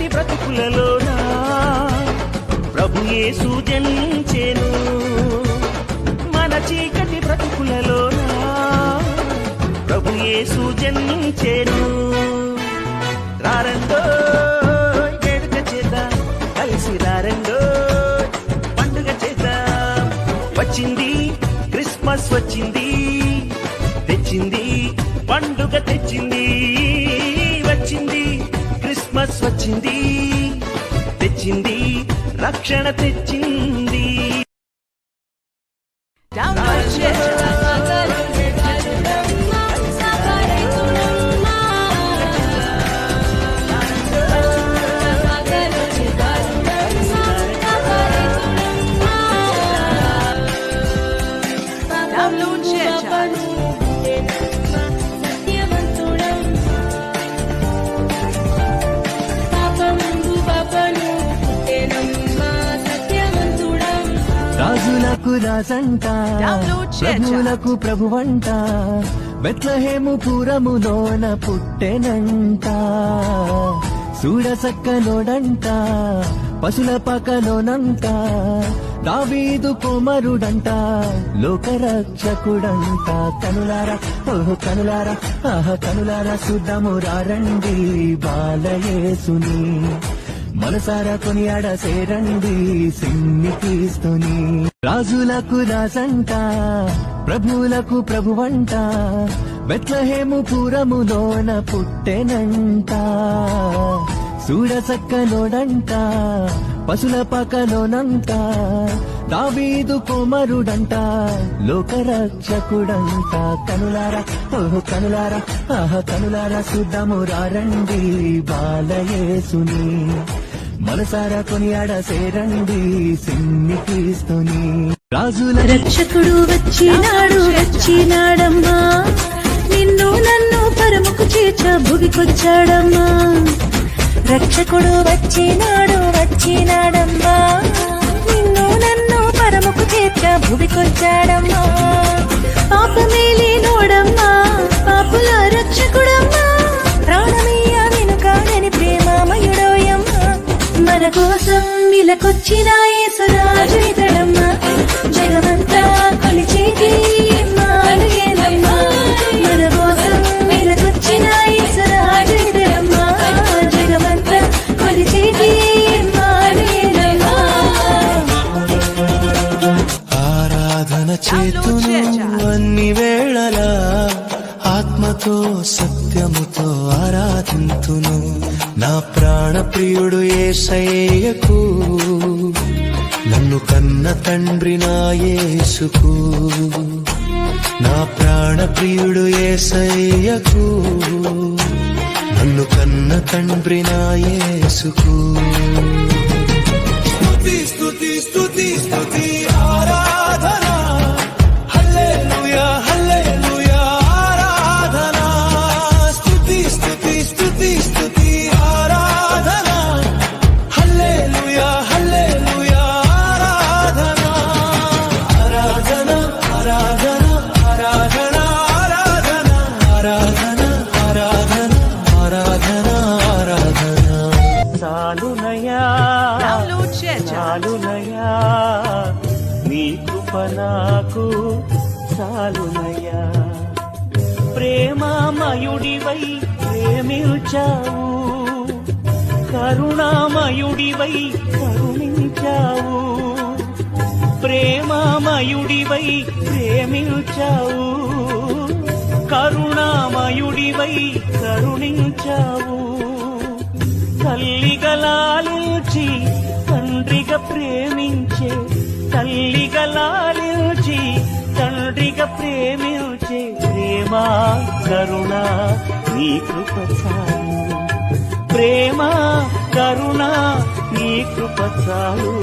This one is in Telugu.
చీకటి బ్రతుకులలోనా ప్రభు యేసు జనించెను. మన చీకటి బ్రతుకులలోనా ప్రభు యేసు జనించెను. రారండో వేడుక చేద్దాం, కలిసి రారండో పండుగ చేద్దాం. వచ్చింది క్రిస్మస్ వచ్చింది, తెచ్చింది పండుగ తెచ్చింది. వచ్చింది క్రిస్మస్ వచ్చింది, తెచ్చింది రక్షణ తెచ్చింది. రాజులకు రాజంట, ప్రభువులకు ప్రభువంట, బెత్లెహేము పురములోన పుట్టెనంట. చూడసక్కలోడంట, పశుల పకలోనంట, దావీదు కుమారుడంట, లోకరక్షకుడంట. కనులారా ఓహో కనులారా ఆహా కనులారా చూద్దాము రారండి బాలయేసుని. మనసారా కొనియాడ సేరండి సిన్ని క్రీస్తుని. రాజులకు రాజంట, ప్రభువులకు ప్రభువంట, బెత్లెహేము పురములోన పుట్టెనంట. చూడసక్కలోడంట, పశుల పకలోనంట, దావీదు కుమారుడంట, లోకరక్షకుడంట. కనులారా ఓహో కనులారా ఆహా కనులారా చూద్దాము రారండి బాలయేసుని. మనసారా కొనియాడ సేరండి సిన్ని క్రీస్తుని. రాజుల రక్షకుడు వచ్చినాడు వచ్చినాడమ్మా, నిన్ను నన్ను పరముకు చేర్చ భువికొచ్చాడమ్మా. రక్షకుడు వచ్చినాడు వచ్చినాడమ్మా, నిన్ను నన్ను పరముకు చేర్చ భువికొచ్చాడమ్మా. పాపమేలి నోడమ్మా, పాపుల రక్షకుడమ్మా, ప్రాణమయ్య వెనుకాడని ప్రేమామయుడోయమ్మా. మన కోసం విలకొచ్చిన యేసురాజు ఇతడమ్మా, జగమంతా కొలిచేటి ఇమ్మానుయేలమ్మా. మన కోసం విలకొచ్చిన యేసురాజు ఇతడమ్మా, జగమంతా కొలిచేటి ఇమ్మానుయేలమ్మా. ఆరాధన చేతును అన్ని వేళలా, ఆత్మతో సత్యముతో ఆరాధింతును. నా ప్రాణ ప్రియుడు యేసయ్యకు, నన్ను కన్న తండ్రి నా యేసుకు. నా ప్రాణ ప్రియుడు యేసయ్యకు, నన్ను కన్న తండ్రి నా యేసుకు. స్తుతి స్తుతి స్తుతి స్తుతి ఆరాధన, హల్లెలూయా హల్లెలూయా ఆరాధన. స్తుతి స్తుతి స్తుతి స్తుతి ఆరాధన, హల్లెలూయా హల్లెలూయా ఆరాధన. ఆరాధన ఆరాధన ఆరాధన ఆరాధన ఆరాధన ఆరాధన ఆరాధన. చాలునయా చాలునయా నీ కృప నాకు చాలునయా. ప్రేమామయుడివై ప్రేమించావు, కరుణామయుడివై కరుణించావు. ప్రేమామయుడివై ప్రేమించావు, కరుణామయుడివై కరుణించావు. తల్లిగా లాలించి తండ్రిగా ప్రేమించే, తల్లిగా లాలించి తండ్రిగా ప్రేమించే ప్రేమ కరుణ నీ కృప చాలు. ప్రేమ కరుణ నీ కృప చాలు.